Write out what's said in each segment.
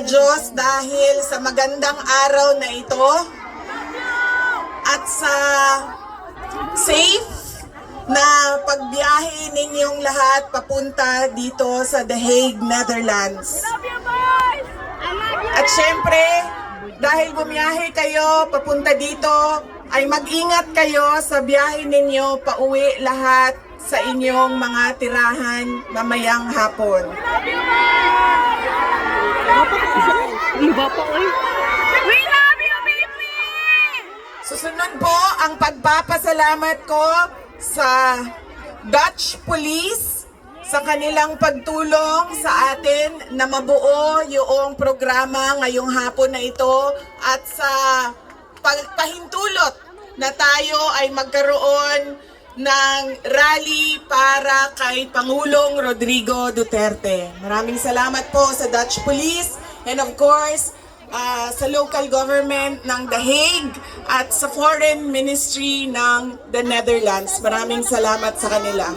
Diyos dahil sa magandang araw na ito at sa safe na pagbiyahe ninyong lahat papunta dito sa The Hague, Netherlands. At syempre, dahil bumiyahe kayo papunta dito, ay mag-ingat kayo sa biyahe ninyo pauwi lahat sa inyong mga tirahan mamayang hapon. Susunod po ang pagpapasalamat ko sa Dutch Police sa kanilang pagtulong sa atin na mabuo yung programa ngayong hapon na ito at sa pagpahintulot na tayo ay magkaroon ng rally para kay Pangulong Rodrigo Duterte. Maraming salamat po sa Dutch Police and of course sa local government ng The Hague at sa Foreign Ministry ng the Netherlands. Maraming salamat sa kanila.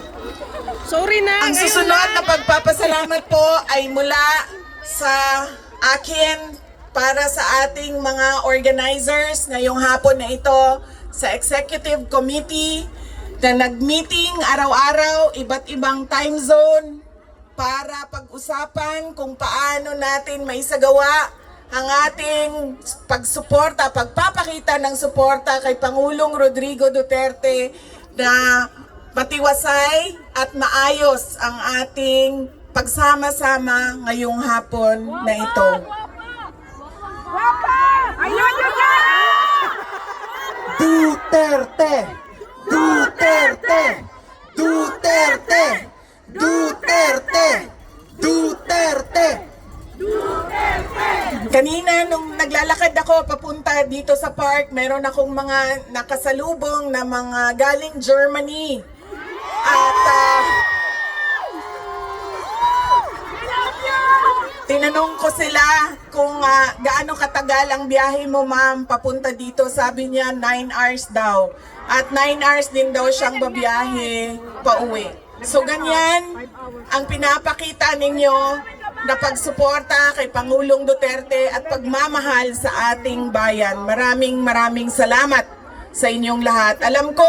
Sorry na. Ang susunod na pagpapasalamat po ay mula sa akin para sa ating mga organizers ngayong hapon na ito sa Executive Committee na nag-meeting araw-araw, iba't ibang time zone para pag-usapan kung paano natin maisagawa ang ating pagsuporta, pagpapakita ng suporta kay Pangulong Rodrigo Duterte na matiwasay at maayos ang ating pagsama-sama ngayong hapon na ito. Duterte! Duterte! Duterte! Duterte! Duterte! Kanina nung naglalakad ako papunta dito sa park, meron akong mga nakasalubong na mga galing Germany. At tinanong ko sila kung gaano katagal ang biyahe mo, ma'am, papunta dito. Sabi niya 9 hours daw. At 9 hours din daw siyang babiyahe pauwi. So ganyan ang pinapakita ninyo na pagsuporta kay Pangulong Duterte at pagmamahal sa ating bayan. Maraming salamat sa inyong lahat. Alam ko,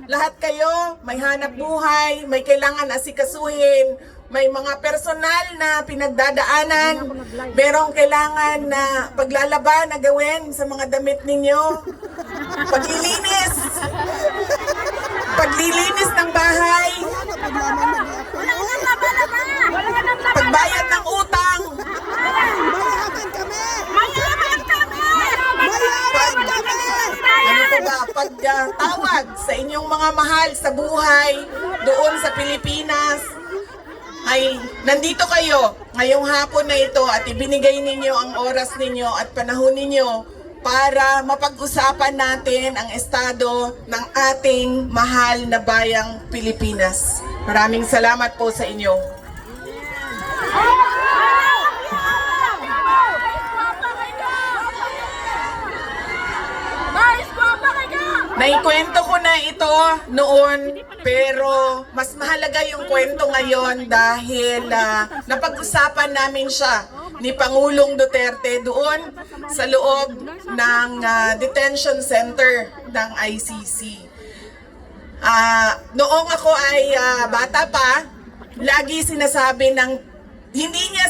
lahat kayo may hanap buhay, may kailangan asikasuhin, may mga personal na pinagdadaanan, merong kailangan na paglalaban na gawin sa mga damit ninyo. Paglilinis ng bahay, pagbayad ng utang, pagtawag sa inyong mga mahal sa buhay doon sa Pilipinas, ay nandito kayo ngayong hapon na ito at ibinigay ninyo ang oras ninyo at panahon ninyo para mapag-usapan natin ang estado ng ating mahal na bayang Pilipinas. Maraming salamat po sa inyo. Naikwento ko na ito noon, pero mas mahalaga yung kwento ngayon dahil napag-usapan namin siya ni Pangulong Duterte doon sa loob ng detention center ng ICC. Noong ako ay bata pa, lagi sinasabi ng hindi niya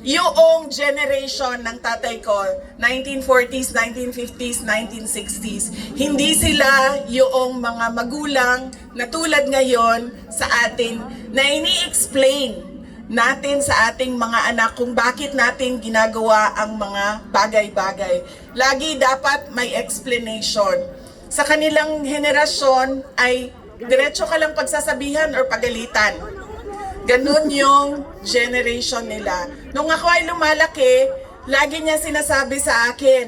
yung generation ng tatay ko, 1940s, 1950s, 1960s, hindi sila yung mga magulang na tulad ngayon sa atin na ini-explain natin sa ating mga anak kung bakit natin ginagawa ang mga bagay-bagay. Lagi dapat may explanation. Sa kanilang henerasyon ay diretso ka lang pagsasabihan or pagalitan. Ganun yung generation nila. Nung ako ay lumalaki, lagi niya sinasabi sa akin,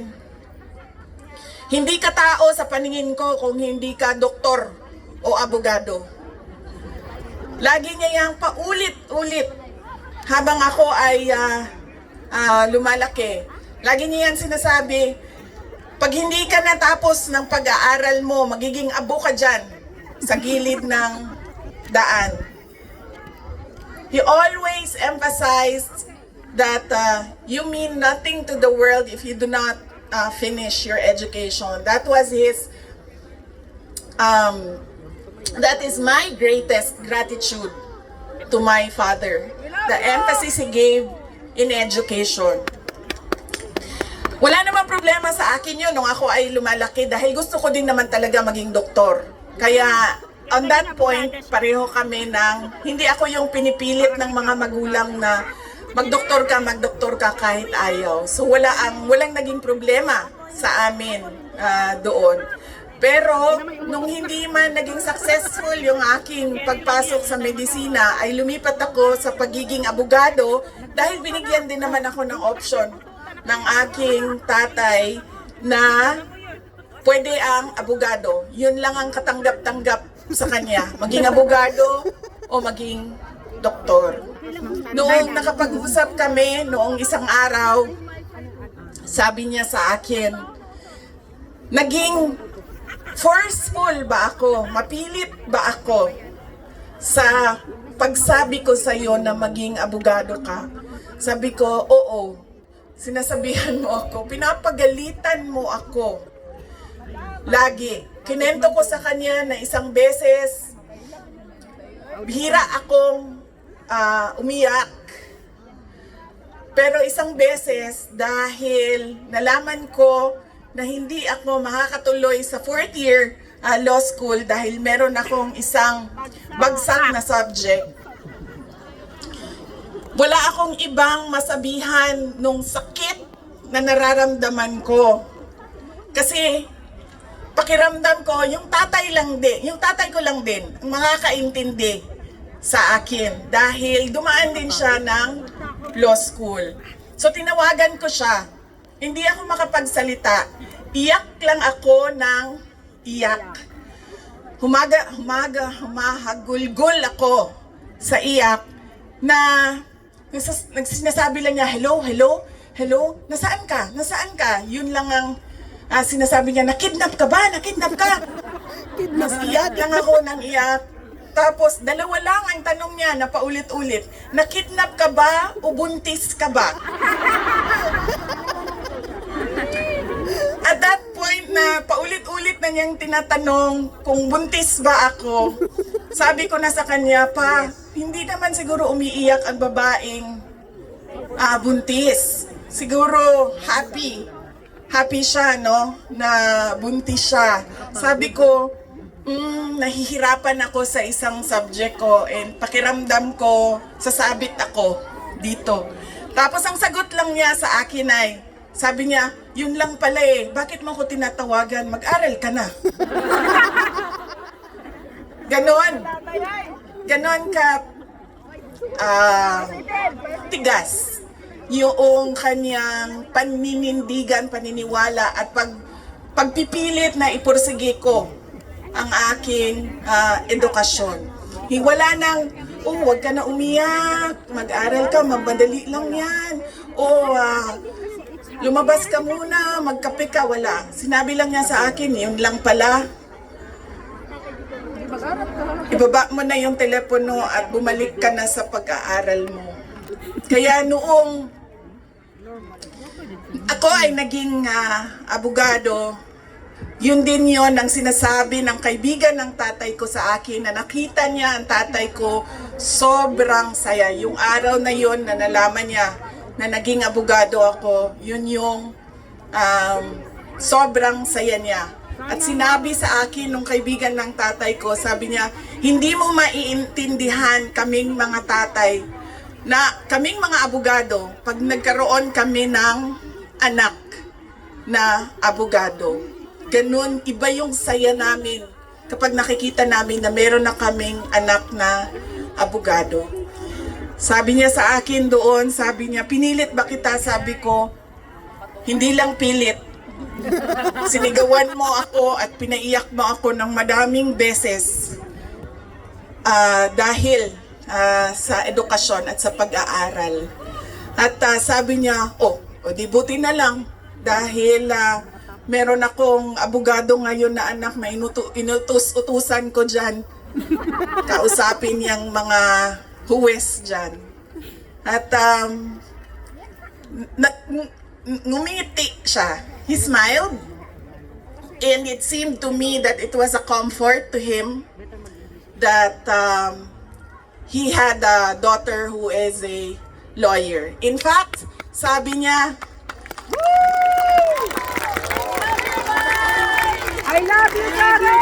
hindi ka tao sa paningin ko kung hindi ka doktor o abogado. Lagi niya yung paulit-ulit habang ako ay lumalaki. Lagi niya yan sinasabi, pag hindi ka natapos ng pag-aaral mo, magiging abo ka dyan sa gilid ng daan. He always emphasized that you mean nothing to the world if you do not finish your education. That was his, that is my greatest gratitude to my father. The emphasis he gave in education. Wala namang problema sa akin yun nung ako ay lumalaki dahil gusto ko din naman talaga maging doktor. Kaya on that point, pareho kami ng hindi ako yung pinipilit ng mga magulang na magdoktor ka kahit ayaw. So walang naging problema sa amin doon. Pero nung hindi man naging successful yung aking pagpasok sa medisina, ay lumipat ako sa pagiging abogado dahil binigyan din naman ako ng option ng aking tatay na pwede ang abogado. Yun lang ang katanggap-tanggap sa kanya. Maging abogado o maging doktor. Noong nakapag-usap kami, noong isang araw, sabi niya sa akin, naging forceful ba ako? Mapilit ba ako sa pagsabi ko sa iyo na maging abogado ka? Sabi ko, oo. Sinasabihan mo ako, pinapagalitan mo ako. Lagi. Kinento ko sa kanya na isang beses, bihira akong umiyak. Pero isang beses, dahil nalaman ko na hindi ako makakatuloy sa 4th year law school dahil meron akong isang bagsak na subject, wala akong ibang masabihan nung sakit na nararamdaman ko. Kasi pakiramdam ko, yung tatay ko lang din, ang makakaintindi sa akin. Dahil dumaan din siya ng law school. So tinawagan ko siya. Hindi ako makapagsalita. Iyak lang ako ng iyak. Humahagulgol ako sa iyak na sinasabi lang niya, hello, nasaan ka? Yun lang ang sinasabi niya, nakidnap ka ba? Mas iyak lang ako ng iyak. Tapos, dalawa lang ang tanong niya na paulit-ulit, nakidnap ka ba o buntis ka ba? At that point na paulit-ulit na niyang tinatanong kung buntis ba ako, sabi ko na sa kanya, pa, hindi naman siguro umiiyak ang babaeng buntis. Siguro happy siya, no, na buntis siya. Sabi ko, nahihirapan ako sa isang subject ko and pakiramdam ko, sasabit ako dito. Tapos ang sagot lang niya sa akin ay, sabi niya, yun lang pala eh, bakit mo ko tinatawagan? Mag-aral ka na. Ganon ka tigas yung kanyang paniniwala at pagpipilit na ipursige ko ang aking edukasyon. Wala nang, wag ka na umiyak, mag-aral ka, madali lang yan. Lumabas ka muna, magkape ka, wala. Sinabi lang niya sa akin, yun lang pala. Ibaba mo na yung telepono at bumalik ka na sa pag-aaral mo. Kaya noong ako ay naging abogado, yun din yon ang sinasabi ng kaibigan ng tatay ko sa akin na nakita niya ang tatay ko sobrang saya. Yung araw na yon na nalaman niya na naging abogado ako, yun yung sobrang saya niya. At sinabi sa akin nung kaibigan ng tatay ko, sabi niya, hindi mo maiintindihan kaming mga tatay na kaming mga abogado pag nagkaroon kami ng anak na abogado. Ganun, iba yung saya namin kapag nakikita namin na meron na kaming anak na abogado. Sabi niya sa akin doon, sabi niya, pinilit ba kita? Sabi ko, hindi lang pilit. Sinigawan mo ako at pinaiyak mo ako ng madaming beses dahil sa edukasyon at sa pag-aaral. At sabi niya, di buti na lang dahil meron akong abogado ngayon na anak na inutos-utusan ko dyan. Kausapin yung mga huwes dyan. At ngumiti siya. He smiled. And it seemed to me that it was a comfort to him that he had a daughter who is a lawyer. In fact, sabi niya, I love you, Sara!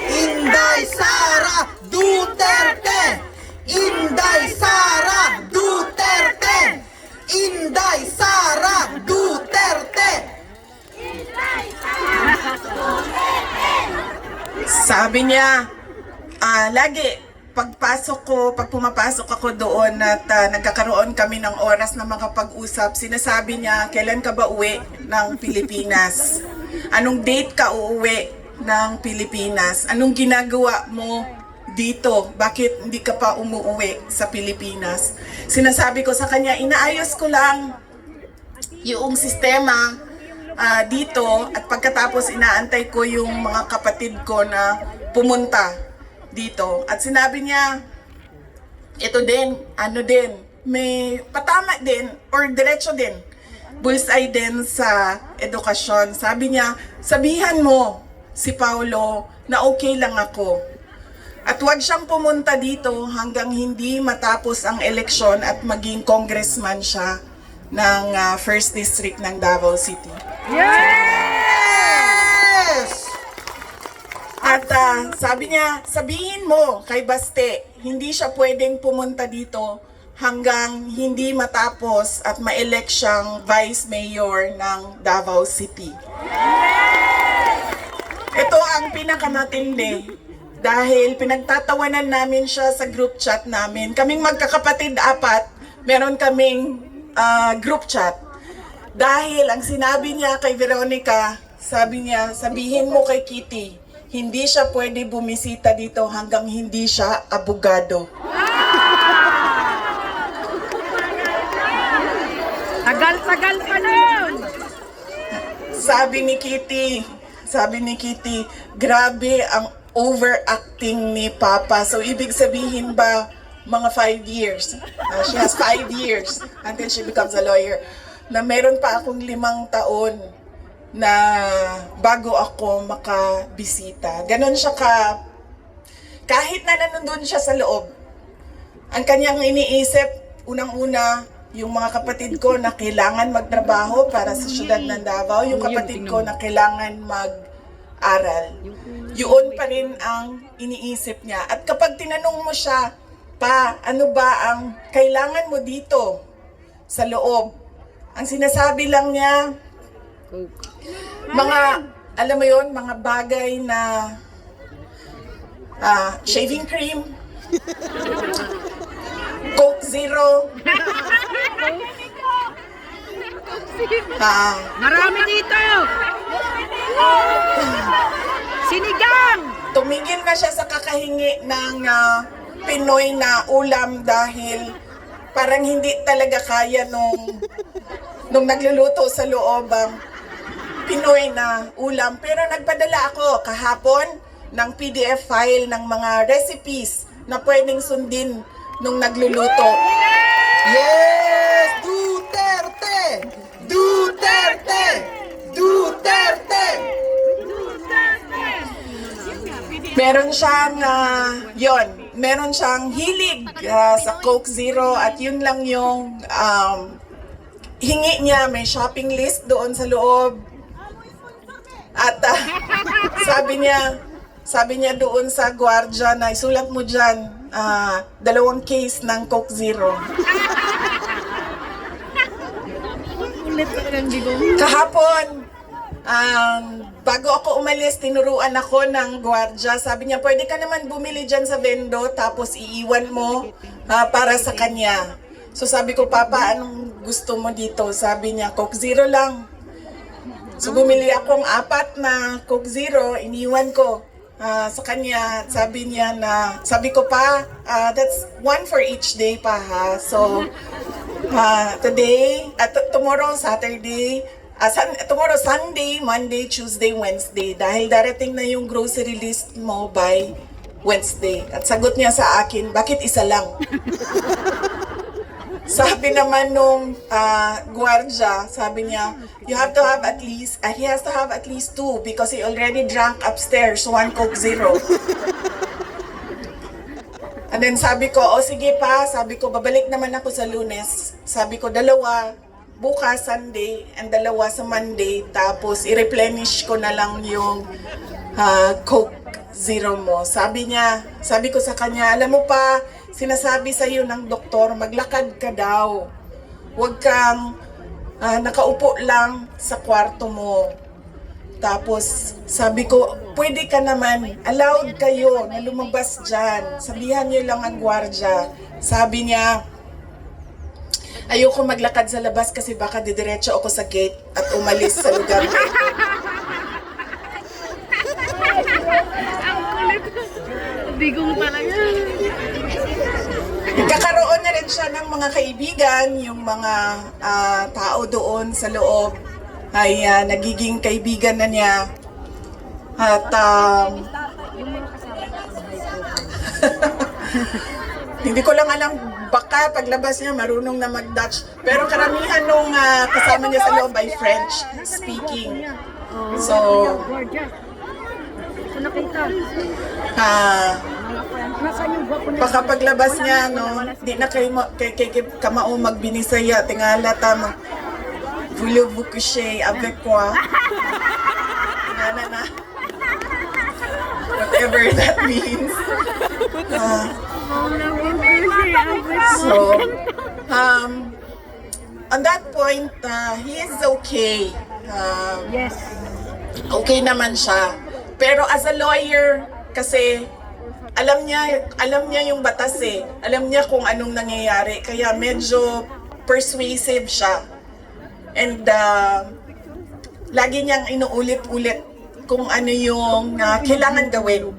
Inday Sara Duterte! Inday Sara Duterte! Inday Sara Duterte! sabi niya, lagi, pag pumapasok ako doon at nagkakaroon kami ng oras na makapag-usap, sinasabi niya, kailan ka ba uwi ng Pilipinas? Anong date ka uuwi ng Pilipinas? Anong ginagawa mo dito? Bakit hindi ka pa umuwi sa Pilipinas? Sinasabi ko sa kanya, inaayos ko lang yung sistema dito at pagkatapos inaantay ko yung mga kapatid ko na pumunta dito. At sinabi niya, ito din, may patama din or diretso din. Bullseye din sa edukasyon. Sabi niya, sabihan mo si Paulo na okay lang ako. At huwag siyang pumunta dito hanggang hindi matapos ang eleksyon at maging congressman siya ng 1st District ng Davao City. Yes! At sabi niya, sabihin mo kay Baste, hindi siya pwedeng pumunta dito hanggang hindi matapos at ma-elect siyang Vice Mayor ng Davao City. Ito ang pinakamatindi dahil pinagtatawanan namin siya sa group chat namin. Kaming magkakapatid 4, meron kaming group chat. Dahil ang sinabi niya kay Veronica, sabi niya, sabihin mo kay Kitty, hindi siya pwede bumisita dito hanggang hindi siya abogado. Tagal-tagal pa nun! Sabi ni Kitty, grabe ang overacting ni Papa. So, ibig sabihin ba, mga 5 years. She has 5 years until she becomes a lawyer. Na meron pa akong 5 taon na bago ako makabisita. Ganon siya kahit na nandun siya sa loob, ang kanyang iniisip, unang-una, yung mga kapatid ko na kailangan magtrabaho para sa syudad ng Davao, yung kapatid ko na kailangan mag-aral. Yun pa rin ang iniisip niya. At kapag tinanong mo siya, pa, ano ba ang kailangan mo dito sa loob? Ang sinasabi lang niya, alam mo yon, mga bagay na shaving cream, Coke Zero, Marami dito! Sinigang! tumigil na siya sa kakahingi ng Pinoy na ulam dahil parang hindi talaga kaya nung nagluluto sa loob ang Pinoy na ulam. Pero nagpadala ako kahapon ng PDF file ng mga recipes na pwedeng sundin nung nagluluto. Yes! Duterte! Duterte! Duterte! Meron siyang, meron siyang hilig sa Coke Zero at yun lang yung hingi niya. May shopping list doon sa loob. At sabi niya doon sa gwardiya na isulat mo dyan, 2 case ng Coke Zero. Kahapon, bago ako umalis, tinuruan ako ng gwardiya. Sabi niya, pwede ka naman bumili dyan sa vendo, tapos iiwan mo para sa kanya. So sabi ko, Papa, anong gusto mo dito? Sabi niya, Coke Zero lang. So bumili akong 4 na Coke Zero, iniwan ko sa kanya. Sabi ko pa, that's 1 for each day pa ha. So today, tomorrow Saturday, tomorrow Sunday, Monday, Tuesday, Wednesday. Dahil darating na yung grocery list mo by Wednesday. At sagot niya sa akin, bakit isa lang? Sabi naman nung gwardiya, sabi niya, you have to have at least, he has to have at least 2 because he already drank upstairs, 1 Coke Zero. And then sabi ko, o sige pa, sabi ko, babalik naman ako sa Lunes. Sabi ko, 2, bukas Sunday, and 2 sa Monday, tapos i-replenish ko na lang yung Coke Zero mo. Sabi ko sa kanya, alam mo pa, sinasabi sa iyo ng doktor, maglakad ka daw. Huwag kang nakaupo lang sa kwarto mo. Tapos sabi ko, pwede ka naman, allowed kayo na lumabas dyan. Sabihan niyo lang ang gwardiya. Sabi niya, ayoko maglakad sa labas kasi baka didiretso ako sa gate at umalis sa lugar na ito. Bigong talaga. Nagkakaroon na rin siya ng mga kaibigan, yung mga tao doon sa loob ay nagiging kaibigan na niya. At hindi ko lang alam, baka paglabas niya marunong na mag-Dutch. Pero karamihan nung kasama niya sa loob ay French speaking. So, Nakita. Nasaan yung gwapo na? baka paglabas niya, no, di na kayo kamao magbinisaya, tingala tama. Voulez-vous coucher avec moi? Tingala na. Whatever that means. So, on that point, he is okay. Yes. Okay naman siya. Pero as a lawyer, kasi alam niya yung batas eh. Alam niya kung anong nangyayari. Kaya medyo persuasive siya. And lagi niyang inuulit-ulit kung ano yung kailangan gawin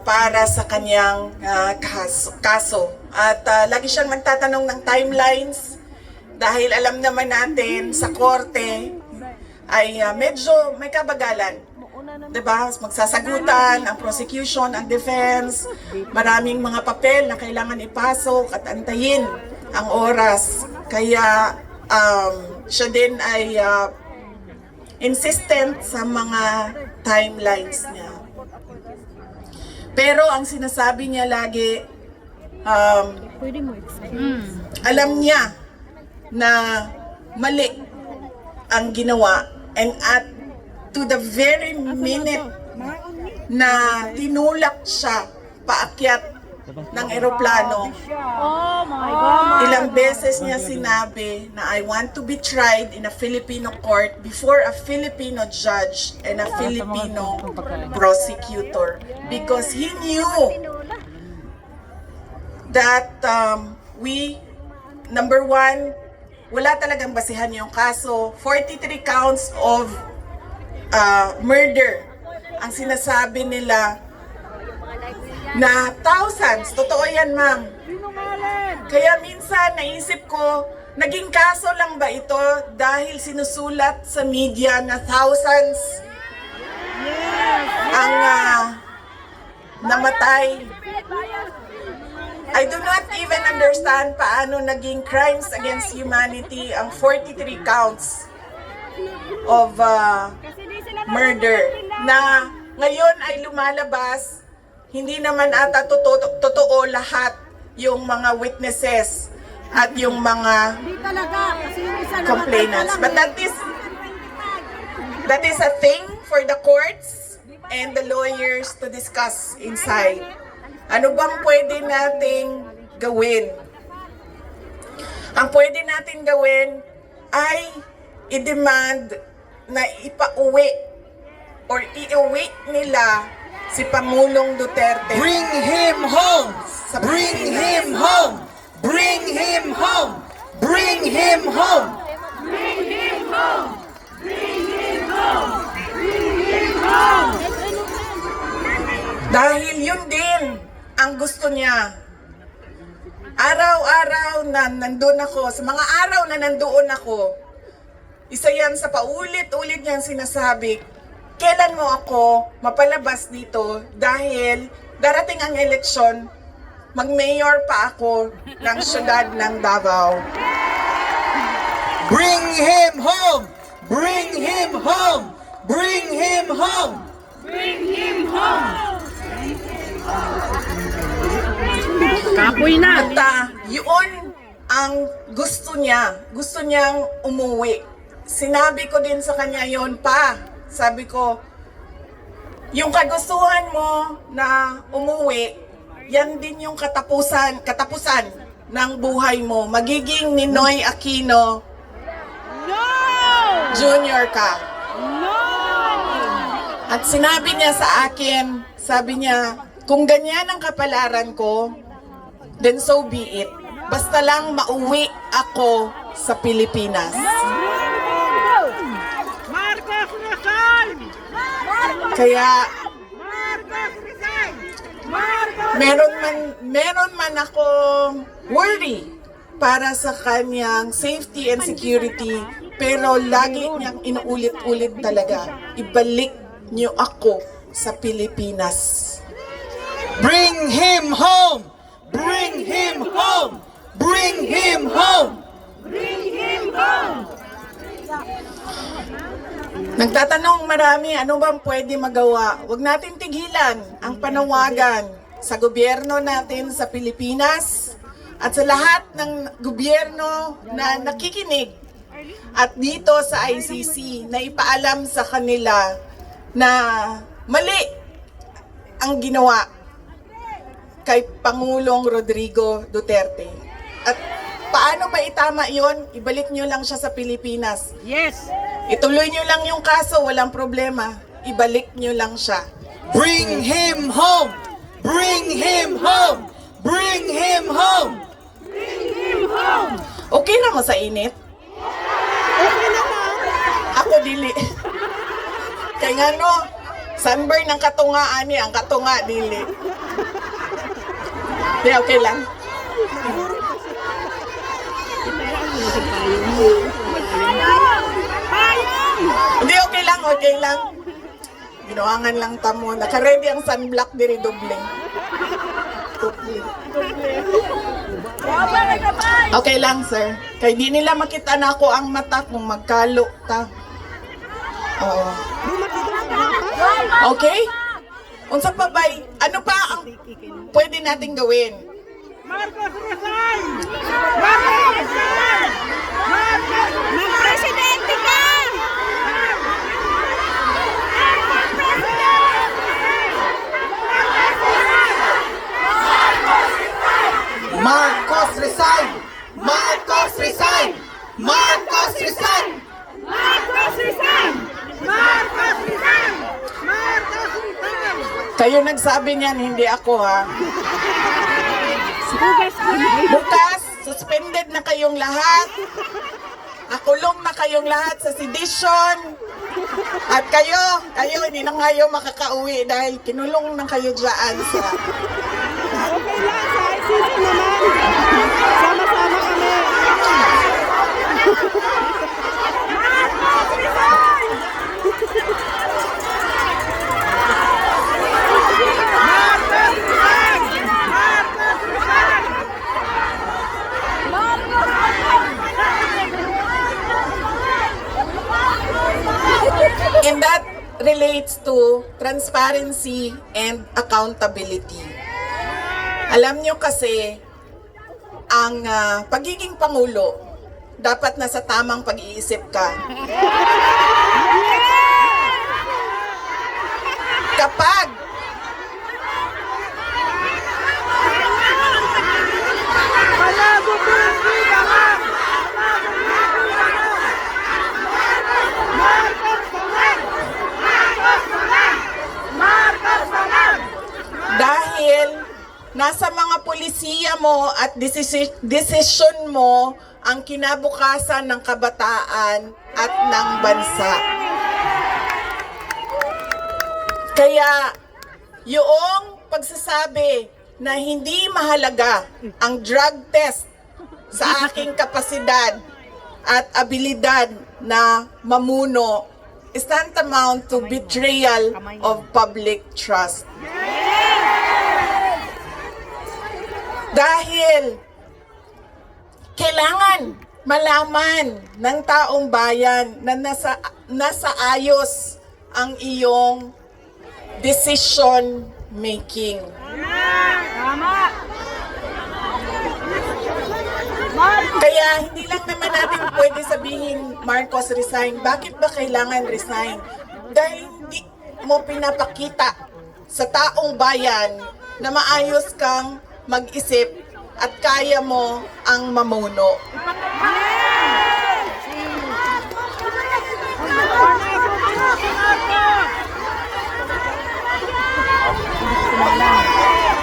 para sa kanyang kaso. At lagi siyang nagtatanong ng timelines dahil alam naman natin sa korte ay medyo may kabagalan. Diba? Magsasagutan ang prosecution, ang defense, maraming mga papel na kailangan ipasok at antayin ang oras. Kaya siya din ay insistent sa mga timelines niya. Pero ang sinasabi niya lagi, alam niya na mali ang ginawa, and at to the very minute na tinulak siya paakyat ng eroplano, Oh my God. ilang beses niya sinabi na I want to be tried in a Filipino court before a Filipino judge and a Filipino prosecutor, because he knew that number one, wala talagang basihan yung kaso. 43 counts of murder ang sinasabi nila na thousands. Totoo yan, ma'am. Kaya minsan naisip ko, naging kaso lang ba ito dahil sinusulat sa media na thousands ang namatay? I do not even understand paano naging crimes against humanity ang 43 counts of murder na ngayon ay lumalabas. Hindi naman ata totoo lahat yung mga witnesses at yung mga Hindi talaga. Kasi yung isa complainants. But that is a thing for the courts and the lawyers to discuss inside. Ano bang pwede nating gawin? Ang pwede natin gawin ay i-demand na ipauwi or i-uwi nila si Pangulong Duterte. Bring him home! Bring him home! Bring him home! Bring him home! Dahil yun din ang gusto niya. Araw-araw na nandun ako, sa mga araw na nandoon ako, isa yan sa paulit-ulit niyang sinasabi, kailan mo ako mapalabas dito dahil darating ang eleksyon, mag-mayor pa ako ng syudad ng Davao. Bring him home! Bring him home! Bring him home! Kapoy na. At yun ang gusto niya. Gusto niyang umuwi. Sinabi ko din sa kanya yon pa. Sabi ko, yung kagustuhan mo na umuwi, yan din yung katapusan ng buhay mo. Magiging Ninoy Aquino Junior ka. At sinabi niya sa akin, sabi niya, kung ganyan ang kapalaran ko, then so be it. Basta lang mauwi ako sa Pilipinas. Marcos resign! Kaya Marcos resign! meron man akong worry para sa kanyang safety and security, pero lagi niyang inuulit-ulit talaga, ibalik niyo ako sa Pilipinas. Bring him home! Bring him home! Bring him home! Nagtatanong marami, ano bang pwede magawa? Huwag natin tigilan ang panawagan sa gobyerno natin sa Pilipinas at sa lahat ng gobyerno na nakikinig at dito sa ICC na ipaalam sa kanila na mali ang ginawa kay Pangulong Rodrigo Duterte. At paano maitama yon? Ibalik nyo lang siya sa Pilipinas. Yes! Ituloy nyo lang yung kaso, walang problema. Ibalik nyo lang siya. Bring him home! Bring him home! Bring him home! Okay na mo sa init? Ako dili. Kaya nga no, sunburn ng katungaan niya, ang katunga dili. Di, okay lang. Hindi, okay lang, okay lang. Ginawangan lang tamo. Naka-ready ang sunblock diri doble. Okay lang, sir. Kaya di nila makita na ako ang mata kung magkalo ta. Oo. Okay? Unsa pa bay? Ano pa ang pwede nating gawin? Marcos resign! Marcos resign! Mag-presidente ka! Marcos resign! Marcos resign! Marcos resign! Marcos resign! Marcos resign! Marcos resign! Kayo nagsabi niyan, hindi ako ha. Bukas Bukas, suspended na kayong lahat. Nakulong na kayong lahat sa sedition. At kayo, hindi na kayo makakauwi dahil kinulong na kayo dyan sa... okay lang sa ICC naman. Sama-sama kami. Marcos resign! Marcos resign! Marcos resign! And that relates to transparency and accountability. Alam nyo kasi, ang pagiging Pangulo, dapat nasa tamang pag-iisip ka. Kapag dahil nasa mga pulisiya mo at desisyon mo ang kinabukasan ng kabataan at ng bansa. Kaya yung pagsasabi na hindi mahalaga ang drug test sa aking kapasidad at abilidad na mamuno is tantamount to betrayal of public trust. Dahil kailangan malaman ng taong bayan na nasa ayos ang iyong decision making. Kaya hindi lang naman natin pwede sabihin, Marcos resign. Bakit ba kailangan resign? Dahil hindi mo pinapakita sa taong bayan na maayos kang mag-isip at kaya mo ang mamuno.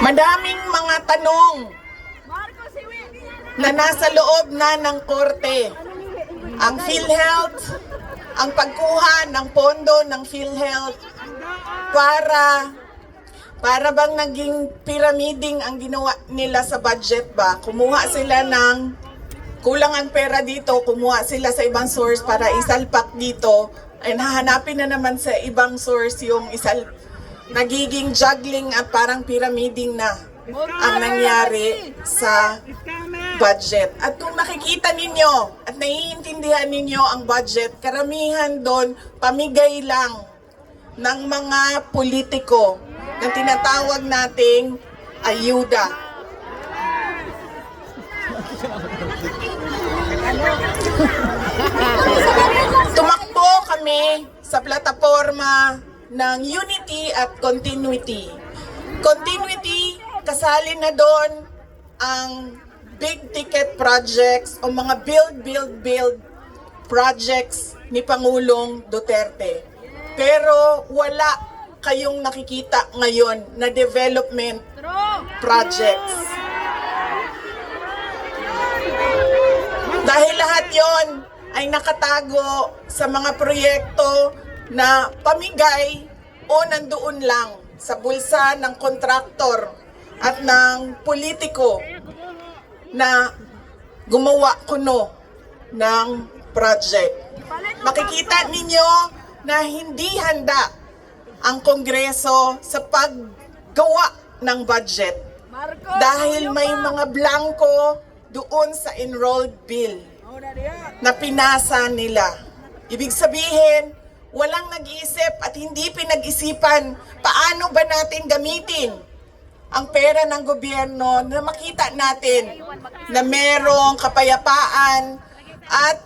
Madaming mga tanong na nasa loob na ng korte. Ang PhilHealth, ang pagkuha ng pondo ng PhilHealth para bang naging pyramiding ang ginawa nila sa budget ba? Kumuha sila ng kulang ang pera dito, kumuha sila sa ibang source para isalpak dito, and hahanapin na naman sa ibang source yung nagiging juggling at parang pyramiding na ang nangyari sa budget. At kung nakikita ninyo at naiintindihan ninyo ang budget, karamihan doon pamigay lang ng mga politiko na tinatawag nating ayuda. Tumakbo kami sa plataforma ng unity at continuity. Continuity, kasali na doon ang big ticket projects o mga build projects ni Pangulong Duterte. Pero wala kayong nakikita ngayon na development projects. Dahil lahat yon ay nakatago sa mga proyekto na pamigay o nandoon lang sa bulsa ng kontraktor at ng politiko na gumawa kuno ng project. Makikita ninyo na hindi handa ang Kongreso sa paggawa ng budget dahil may mga blanco doon sa enrolled bill na pinasa nila. Ibig sabihin, walang nag-iisip at hindi pinag-isipan paano ba natin gamitin ang pera ng gobyerno na makita natin na merong kapayapaan at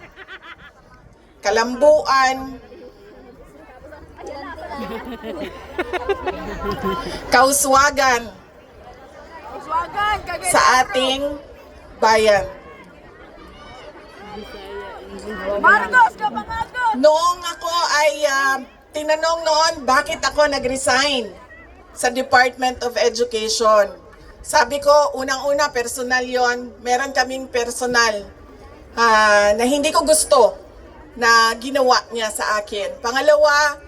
kalambuan, kauswagan sa ating bayan. Noong ako ay tinanong noon bakit ako nag-resign sa Department of Education. Sabi ko, unang-una, personal yon. Meron kaming personal na hindi ko gusto na ginawa niya sa akin. Pangalawa,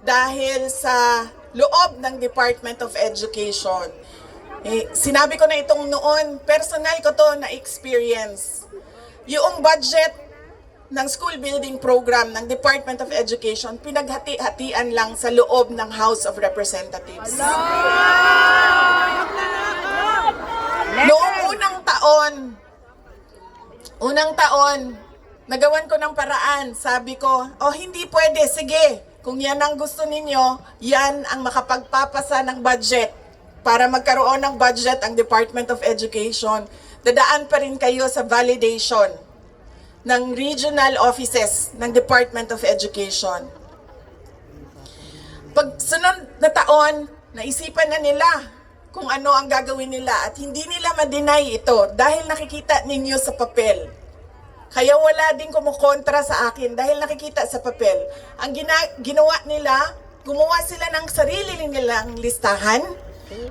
dahil sa loob ng Department of Education. Sinabi ko na itong noon, personal ko to na experience. Yung budget ng school building program ng Department of Education, pinaghati-hatian lang sa loob ng House of Representatives. Noong unang taon, nagawan ko ng paraan. Sabi ko, hindi pwede, sige. Kung yan ang gusto ninyo, yan ang makapagpapasa ng budget. Para magkaroon ng budget ang Department of Education, dadaan pa rin kayo sa validation ng regional offices ng Department of Education. Pag sunod na taon, naisipan na nila kung ano ang gagawin nila at hindi nila ma-deny ito dahil nakikita ninyo sa papel. Kaya wala din kumukontra sa akin dahil nakikita sa papel. Ang ginawa nila, gumawa sila ng sarili nilang listahan.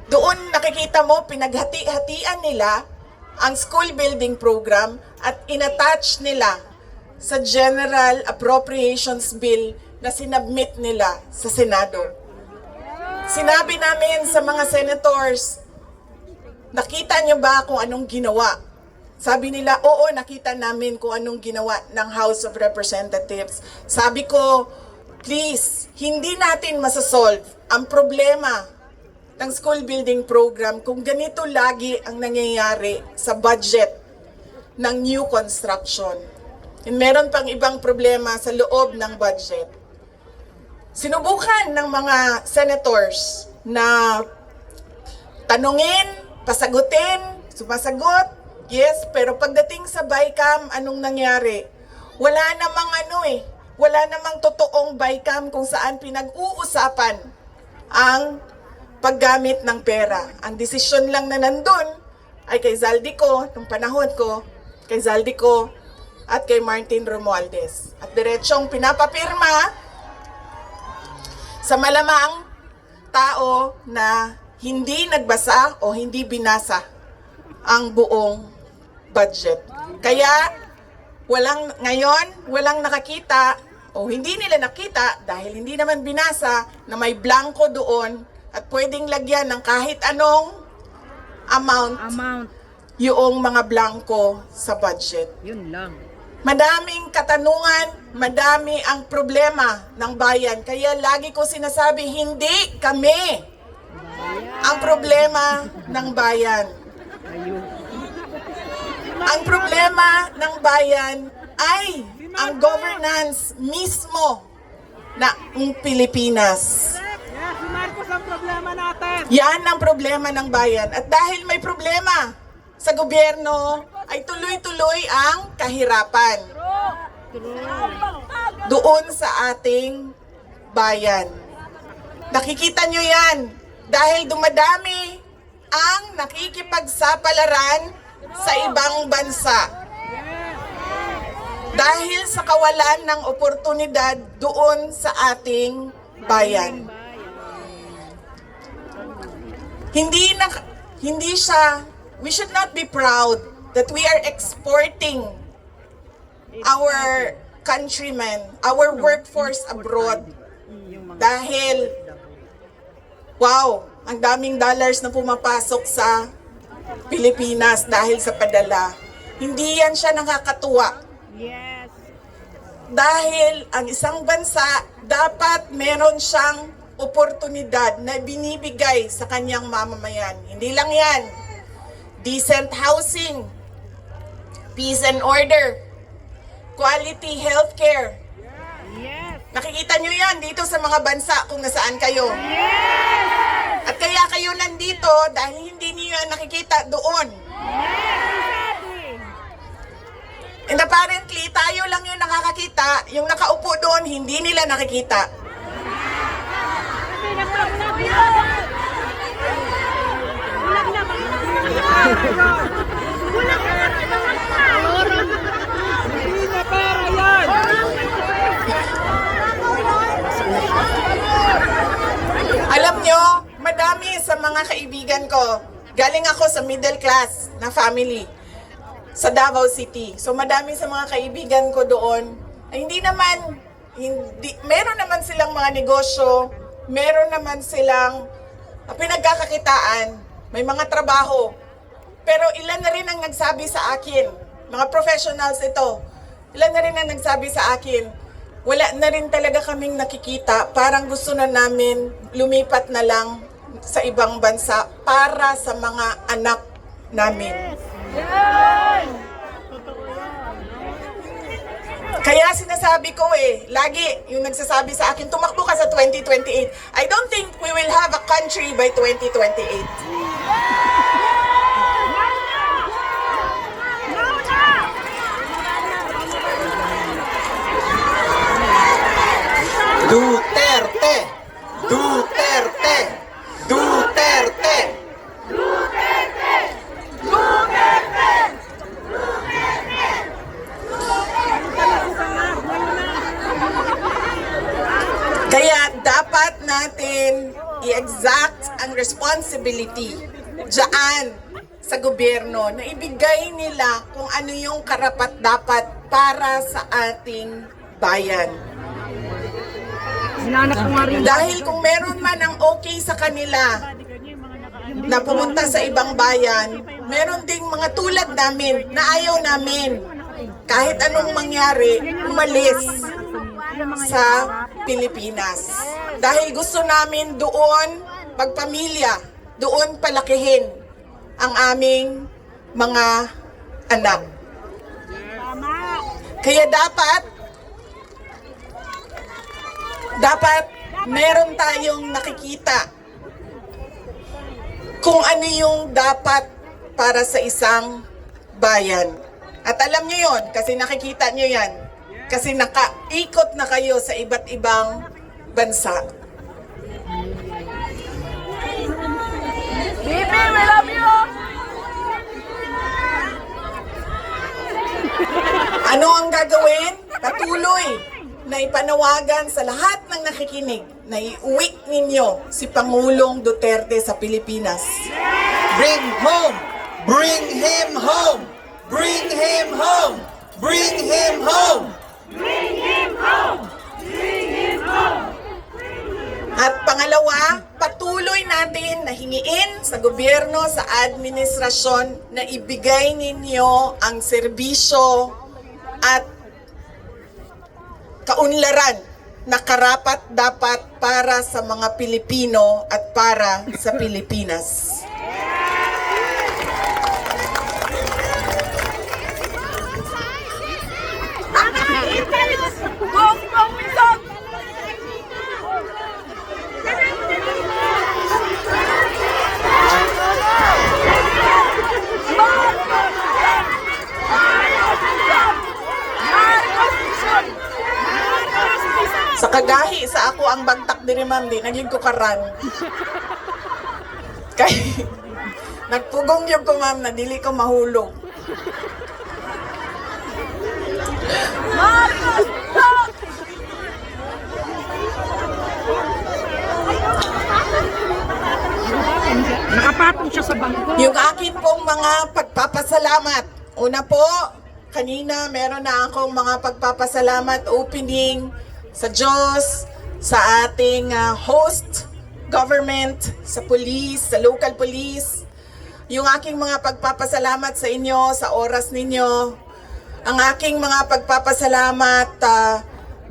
Doon nakikita mo, pinaghati-hatian nila ang school building program at inattach nila sa General Appropriations Bill na sinabmit nila sa Senado. Sinabi namin sa mga senators, nakita niyo ba kung anong ginawa? Sabi nila, oo, nakita namin kung anong ginawa ng House of Representatives. Sabi ko, please, hindi natin masasolve ang problema ng school building program kung ganito lagi ang nangyayari sa budget ng new construction. And meron pang ibang problema sa loob ng budget. Sinubukan ng mga senators na tanungin, pasagutin, sumasagot, yes, pero pagdating sa BICAM, anong nangyari? Wala namang totoong BICAM kung saan pinag-uusapan ang paggamit ng pera. Ang desisyon lang na nandun ay kay Zaldico, nung panahon ko, kay Zaldico at kay Martin Romualdez. At diretsong pinapapirma sa malamang tao na hindi nagbasa o hindi binasa ang buong budget. Kaya walang nakakita o hindi nila nakita dahil hindi naman binasa na may blanco doon at pwedeng lagyan ng kahit anong amount yung mga blanco sa budget. Yun lang. Madaming katanungan, madami ang problema ng bayan. Kaya lagi ko sinasabi, hindi kami ang problema ng bayan. Ang problema ng bayan ay ang governance mismo ng Pilipinas. Yes, si Marcos ang problema natin. Yan ang problema ng bayan. At dahil may problema sa gobyerno, ay tuloy-tuloy ang kahirapan doon sa ating bayan. Nakikita nyo yan dahil dumadami ang nakikipagsapalaran sa ibang bansa. Dahil sa kawalan ng oportunidad doon sa ating bayan. Hindi siya, we should not be proud that we are exporting our countrymen, our workforce abroad. Dahil, wow, ang daming dollars na pumapasok sa Pilipinas dahil sa padala. Hindi yan siya nakakatuwa. Yes. Dahil ang isang bansa, dapat meron siyang oportunidad na binibigay sa kanyang mamamayan. Hindi lang yan. Decent housing, peace and order, quality healthcare. Yes. Nakikita nyo yan dito sa mga bansa kung nasaan kayo. Yes. At kaya kayo nandito dahil hindi niyo yan nakikita doon. And apparently, tayo lang yung nakakakita, yung nakaupo doon, hindi nila nakikita. Hindi na pera yan. Alam nyo, madami sa mga kaibigan ko, galing ako sa middle class na family sa Davao City. So madami sa mga kaibigan ko doon, ay meron naman silang mga negosyo, meron naman silang pinagkakakitaan, may mga trabaho. Pero ilan na rin ang nagsabi sa akin, mga professionals ito, ilan na rin ang nagsabi sa akin, wala na rin talaga kaming nakikita, parang gusto na namin lumipat na lang sa ibang bansa para sa mga anak namin. Kaya sinasabi ko lagi yung nagsasabi sa akin, tumakbo ka sa 2028. I don't think we will have a country by 2028. Duterte! Duterte! Duterte! Kaya dapat natin i-exact ang responsibility dyan sa gobyerno na ibigay nila kung ano yung karapat-dapat para sa ating bayan. Dahil kung meron man ang okay sa kanila na pumunta sa ibang bayan, meron ding mga tulad namin na ayaw namin kahit anong mangyari, umalis sa Pilipinas. Dahil gusto namin doon magpamilya, doon palakihin ang aming mga anak. Tama. Kaya dapat meron tayong nakikita kung ano yung dapat para sa isang bayan. At alam nyo yon kasi nakikita nyo yan. Kasi nakaikot na kayo sa iba't ibang bansa. Bibi, we love you! Ano ang gagawin? Patuloy na ipanawagan sa lahat ng nakikinig na iuwi ninyo si Pangulong Duterte sa Pilipinas. Bring home! Bring him home! Bring him home! Bring him home! At pangalawa, patuloy natin na hingiin sa gobyerno, sa administrasyon na ibigay ninyo ang serbisyo at kaunlaran na karapat-dapat para sa mga Pilipino at para sa Pilipinas. Gong Minsan! Sa kagahi, sa ako ang bagtak diri ma'am, di naging ko karan. Kay, nagpugong yung ko ma'am, na dili ko mahulog. Nakapatong siya sa bangko. Yung akin pong mga pagpapasalamat. Una po, kanina meron na akong mga pagpapasalamat opening sa Diyos, sa ating host government, sa police, sa local police. Yung aking mga pagpapasalamat sa inyo, sa oras ninyo. Ang aking mga pagpapasalamat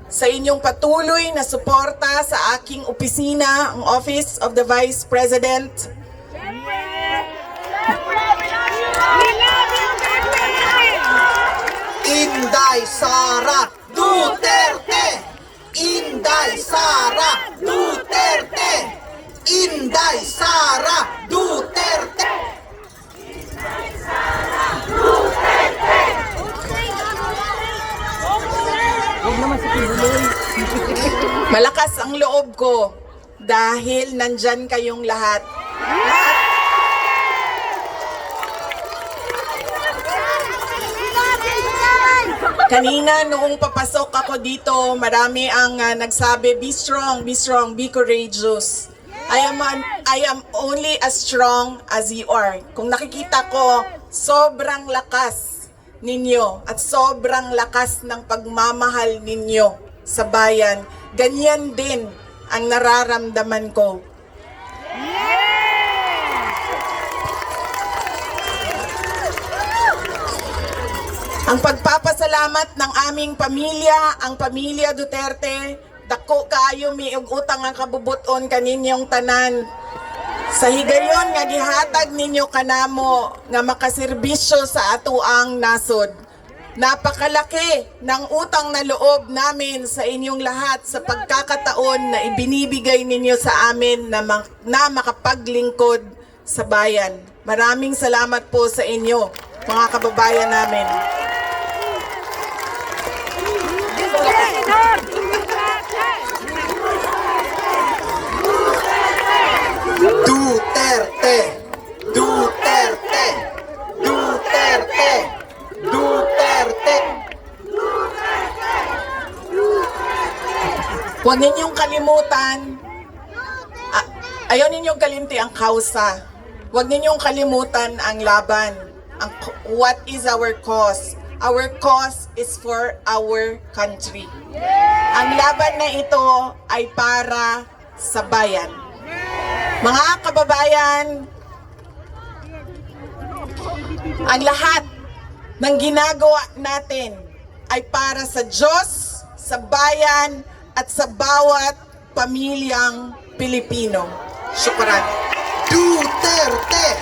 sa inyong patuloy na suporta sa aking opisina, ang Office of the Vice President. Inday Sara Duterte! Inday Sara Duterte! Inday Sara Duterte! Malakas ang loob ko dahil nandyan kayong lahat. Kanina noong papasok ako dito, marami ang nagsabi, be strong, be courageous. I am only as strong as you are. Kung nakikita ko, sobrang lakas ninyo at sobrang lakas ng pagmamahal ninyo sa bayan. Ganyan din ang nararamdaman ko. Ang pagpapasalamat ng aming pamilya, ang pamilya Duterte, dako kaayo miug utang ang kabubuton kaninyong tanan. Sa higayon nga gihatag ninyo kanamo nga makaserbisyo sa atuang nasod. Napakalaki ng utang na loob namin sa inyong lahat sa pagkakataon na ibinibigay ninyo sa amin na makapaglingkod sa bayan. Maraming salamat po sa inyo, mga kababayan namin. Duterte! Duterte! Duterte! Duterte! Huwag ninyong kalimutan, ayaw ninyong kalimti ang kausa. Huwag ninyong kalimutan ang laban. What is our cause? Our cause is for our country. Ang laban na ito ay para sa bayan. Mga kababayan, ang lahat ng ginagawa natin ay para sa Diyos, sa bayan, at sa bawat pamilyang Pilipino. Syukran. Duterte! Duterte!